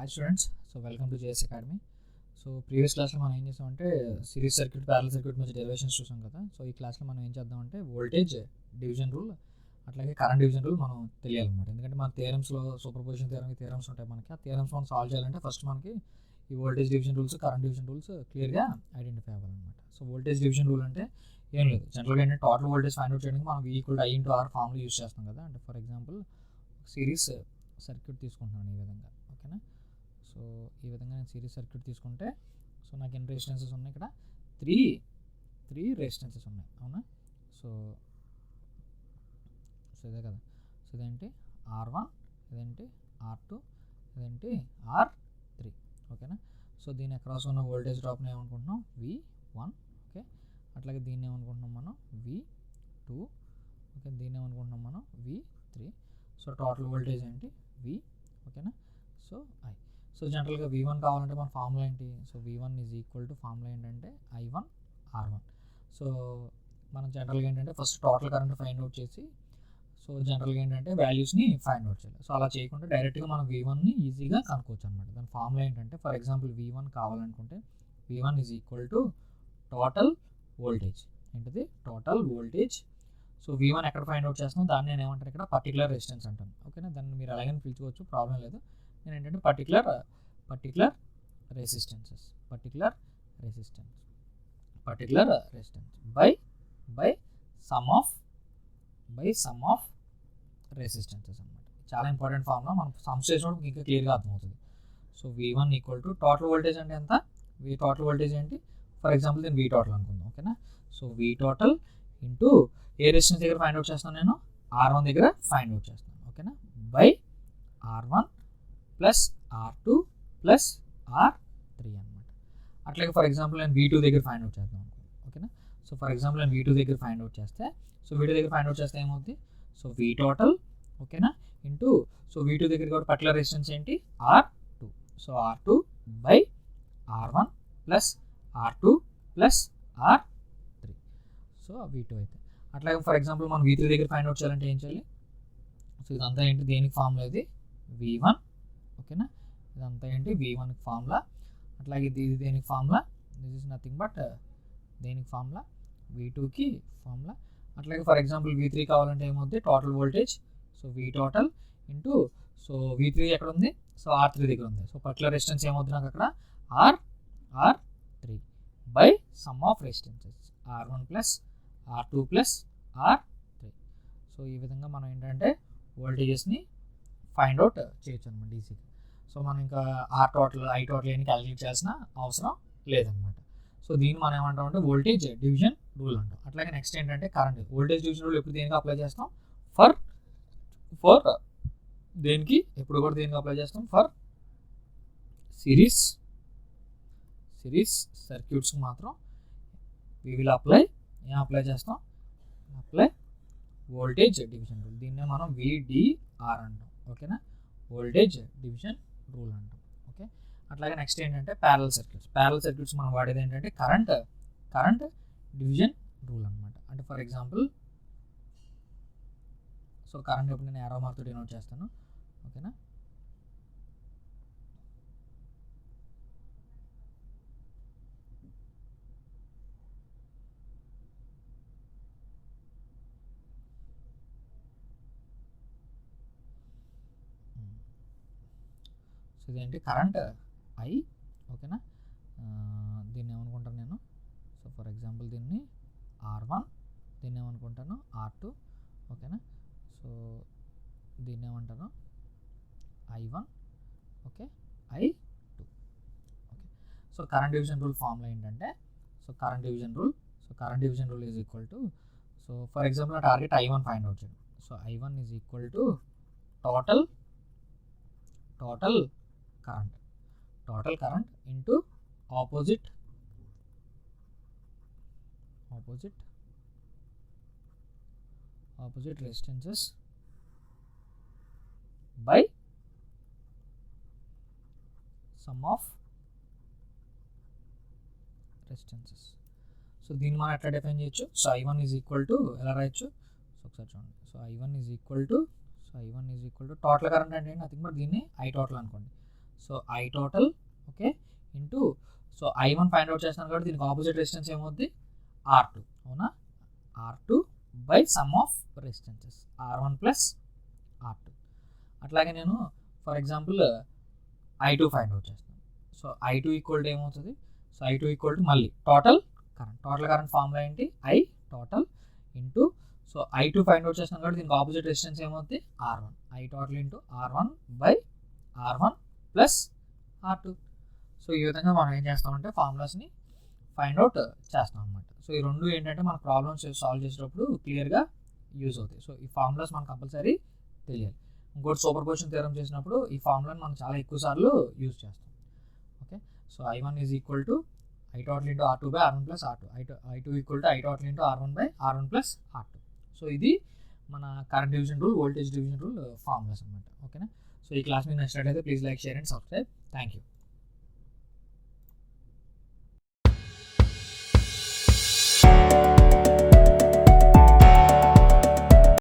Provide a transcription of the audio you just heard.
Hi students, so welcome to JS academy. So previous క్లాస్లో మనం ఏం చేసామంటే సిరీస్ సర్క్యూట్, ప్యారలల్ సర్క్యూట్ మధ్య డెరివేషన్స్ చూసాం కదా. సో ఈ క్లాస్లో మనం ఏం చేద్దామంటే వోల్టేజ్ డివిజన్ రూల్ అట్లాగే కరెంట్ డివిజన్ రూల్ మనం తెలియాలన్నమాట. ఎందుకంటే మన థియరమ్స్లో సూపర్ పొజిషన్ థియరమ్ ఈ థియరమ్స్ ఉంటాయి మనకి. ఆ థియరమ్స్ మనం సాల్వ్ చేయాలంటే ఫస్ట్ మనకి ఈ voltage division rules, current division rules క్లియర్గా ఐడెంటిఫై అవ్వాలన్నమాట. సో వోల్టేజ్ డివిజన్ రూల్ అంటే ఏం లేదు, జనరల్గా ఏంటంటే టోటల్ వోల్టేజ్ ఫైండ్ అవుట్ చేయడానికి మనం V = I/R ఫార్ములా యూస్ చేస్తాం కదా. అంటే ఫర్ ఎగ్జాంపుల్ సిరీస్ సర్క్యూట్ తీసుకుంటున్నాను ఈ విధంగా, ఓకేనా. సో ఈ విధంగా నేను సిరీస్ సర్క్యూట్ తీసుకుంటే సో నాకు ఎన్ని రెసిస్టెన్సెస్ ఉన్నాయి, ఇక్కడ త్రీ రెసిస్టెన్సెస్ ఉన్నాయి, అవునా. సో ఇదే కదా. సో ఇదేంటి R1, ఇదేంటి R2, ఇదేంటి R3, ఓకేనా. సో దీని అక్రాస్ ఉన్న వోల్టేజ్ డ్రాప్ని ఏమనుకుంటున్నాం V1, ఓకే. అట్లాగే దీన్ని ఏమనుకుంటున్నాం మనం V2, ఓకే. దీన్ని ఏమనుకుంటున్నాం మనం V3. సో టోటల్ వోల్టేజ్ ఏంటి V, ఓకేనా. So I. సో జనరల్గా V1 కావాలంటే మన ఫార్ములా ఏంటి, సో V1 = ఫార్ములా ఏంటంటే I1R1. సో మనం జనరల్గా ఏంటంటే first total current find out చేసి సో జనరల్గా ఏంటంటే వాల్యూస్ని ఫైండ్ అవుట్ చేయాలి. సో అలా చేయకుండా డైరెక్ట్గా మనం V1ని ఈజీగా కనుక్కోవచ్చు అనమాట. దాని ఫార్ములా ఏంటంటే ఫర్ ఎగ్జాంపుల్ V1 కావాలనుకుంటే V1 = టోటల్ వోల్టేజ్. ఏంటిది టోటల్ వోల్టేజ్. సో V1 ఎక్కడ ఫైండ్ అవుట్ చేస్తున్నాం, దాన్ని నేను ఏమంటాను ఇక్కడ పర్టికులర్ రెసిస్టెన్స్ అంటాను, ఓకేనా. దాన్ని మీరు అలాగని పిలుచుకోవచ్చు, ప్రాబ్లం లేదు. నేను ఏంటంటే particular resistance by sum of resistances అనమాట. చాలా ఇంపార్టెంట్ ఫార్ములా, మనం సమ్స్ చేసినప్పుడు ఇంకా క్లియర్గా అర్థమవుతుంది. సో V1 = టోటల్ వోల్టేజ్ అంటే ఎంత, టోటల్ వోల్టేజ్ ఏంటి, ఫర్ ఎగ్జాంపుల్ నేను V total అనుకుందాం, ఓకేనా. సో V total ఇంటూ ఏ రెసిస్టెన్స్ దగ్గర ఫైండ్ అవుట్ చేస్తాను, నేను R1 దగ్గర ఫైండ్ అవుట్ చేస్తాను, ఓకేనా, by R1 plus R2 plus R3 అనమాట. అట్లాగే ఫర్ ఎగ్జాంపుల్ నేను V2 దగ్గర ఫైండ్ అవుట్ చేద్దాం అనుకుంటాను, ఓకేనా. సో ఫర్ ఎగ్జాంపుల్ నేను V2 దగ్గర ఫైండ్ అవుట్ చేస్తే ఏమవుతుంది, సో V total, ఓకేనా, ఇంటూ సో V2 దగ్గర కూడా పర్టికులర్ రెసిస్టెన్స్ ఏంటి R2. So R2 by R1 plus R2 plus R3. So V2 అయితే. అట్లాగే ఫర్ ఎగ్జాంపుల్ మనం V3 దగ్గర ఫైండ్ అవుట్ చేయాలంటే ఏం చేయాలి, సో ఇదంతా ఏంటి దేనికి ఫార్ములా, ఇది V1, ఓకేనా. ఇదంతా ఏంటి V1కి ఫార్ములా. అట్లాగే ఇది దేనికి formula, this is nothing but దేనికి ఫార్ములా V2కి ఫార్ములా. అట్లాగే ఫర్ ఎగ్జాంపుల్ V3 కావాలంటే ఏమవుతుంది, total voltage. So V total into so V3 ఎక్కడ ఉంది, సో R3 దగ్గర ఉంది. సో పర్టికులర్ రెసిస్టెన్స్ ఏమవుతుంది నాకు అక్కడ R3 by sum of resistances R1 plus R2 plus R3. So ఈ విధంగా మనం ఏంటంటే వోల్టేజెస్ని ఫైండ్ అవుట్ చేయొచ్చు అనమాట ఈజీగా. సో మనం ఇంకా R total, I total అని క్యాలిక్యులేట్ చేయాల్సిన అవసరం లేదనమాట. సో దీన్ని మనం ఏమంటామంటే వోల్టేజ్ డివిజన్ రూల్ అంటాం. అట్లాగే నెక్స్ట్ ఏంటంటే కరెంట్. వోల్టేజ్ డివిజన్ రూల్ ఎప్పుడు దేనికి అప్లై చేస్తాం, ఫర్ దేనికి ఎప్పుడు కూడా దేనికి అప్లై చేస్తాం, ఫర్ సిరీస్ సర్క్యూట్స్ మాత్రం వి విల్ అప్లై చేస్తాం వోల్టేజ్ డివిజన్ రూల్. దీన్నే మనం VDR అంటాం, ఓకేనా, వోల్టేజ్ డివిజన్ రూల్ అంటాం, ఓకే. అట్లాగే నెక్స్ట్ ఏంటంటే ప్యారలల్ సర్క్యూట్స్ మనం వాడేది ఏంటంటే కరెంట్ డివిజన్ రూల్ అనమాట. అంటే ఫర్ ఎగ్జాంపుల్ సో కరెంట్ ఎప్పుడు నేను యారో మార్క్తో డినోట్ చేస్తాను, ఓకేనా. సో ఇదేంటి కరెంట్ I, ఓకేనా. దీన్ని ఏమనుకుంటాను నేను, సో ఫర్ ఎగ్జాంపుల్ దీన్ని R1, దీన్ని ఏమనుకుంటాను R2, ఓకేనా. సో దీన్ని ఏమంటాను I1, okay, I2, okay. So current division rule formula ఏంటంటే so current division rule is equal to, so for example నా టార్గెట్ I1 ఫైండ్ అవుట్ చేయండి. So I1 = total current into opposite resistances by sum of resistances. So దీన్ని మనం ఎట్లా define చేయొచ్చు, so I1 ఎలా రాయొచ్చు, so ఒకసారి చూడండి. సో I1 టోటల్ కరెంట్ అంటే నథింగ్ బట్ దీన్ని I total అనుకోండి. So I total okay into so I1 find out చేస్తున్నాను కాబట్టి దీనికి ఆపోజిట్ రెసిస్టెన్స్ ఏమవుద్ది R2 అవునా R2 by sum of resistances R1 plus R2. అట్లాగే నేను for example I2 find out చేస్తాను. సో I2 ఈక్వల్ టు ఏమవుతుంది సో I2 ఈక్వల్ టు మళ్ళీ టోటల్ కరెంట్ ఫార్ములా ఏంటి I total into so I2 find out చేస్తాను కాబట్టి దీనికి opposite resistance ఏమవుతుంది R1 I total into R1 by R1 plus R2. So ఈ విధంగా మనం ఏం చేస్తామంటే ఫార్ములాస్ని ఫైండ్ అవుట్ చేస్తాం అనమాట. సో ఈ రెండు ఏంటంటే మన ప్రాబ్లమ్స్ సాల్వ్ చేసేటప్పుడు క్లియర్గా యూజ్ అవుతాయి. సో ఈ ఫార్ములాస్ మనకు కంపల్సరీ తెలియాలి. ఇంకోటి సూపర్ పొజిషన్ థియరం చేసినప్పుడు ఈ ఫార్ములాని మనం చాలా ఎక్కువ సార్లు యూజ్ చేస్తాం. Okay so I1 is equal to I total into R2 by R1 plus R2 I2 equal to I total into R1 by R1 plus R2. So ఇది మన current division rule voltage division rule formulas అనమాట. ఓకేనా so ఈ class మీకు నచ్చినట్లయితే please like share and subscribe. Thank you.